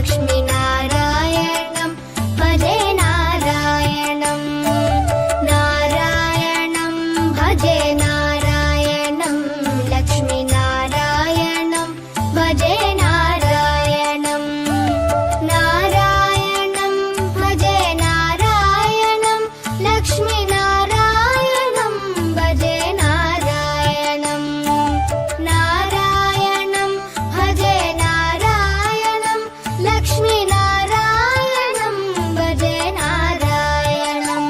लक्ष्मीनारायणं भजे नारायणं नारायणं भजे नारायणं लक्ष्मीनारायणं भजे नारायणं नारायणं भजे नारायणं लक्ष्मीनारायणं भजे नारायणं नारायणं भजे नारायणं लक्ष्मीनारायणं भजे नारायणं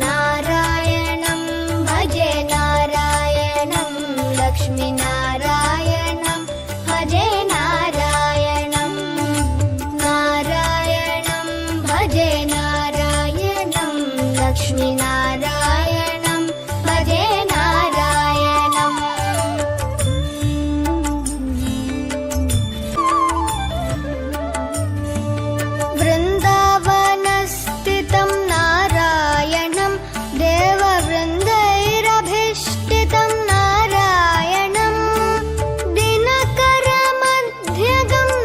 नारायणं भजे नारायणं लक्ष्मीनारायणं भजे नारायणं नारायणं भजे नारायणं लक्ष्मीनारायणं भजे नारायणं वृन्दावनस्थितं नारायणं देववृन्दैरभीष्टितं नारायणं दिनकरमध्यगं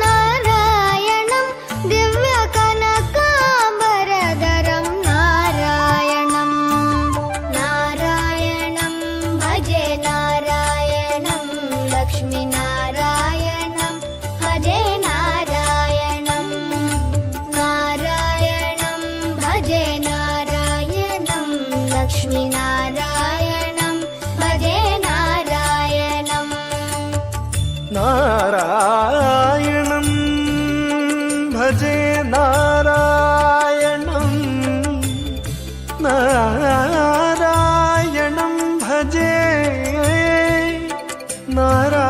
नारायणं दिव्यकनकाम्बरधरं नारायणं नारायणं भजे नारायणं लक्ष्मीनारायणं भजे नारायणं नारायणं भजे नारायणं लक्ष्मीनारायणं भजे नारायणं नारायणं भजे नारायणं नारायणं भजे नारायणं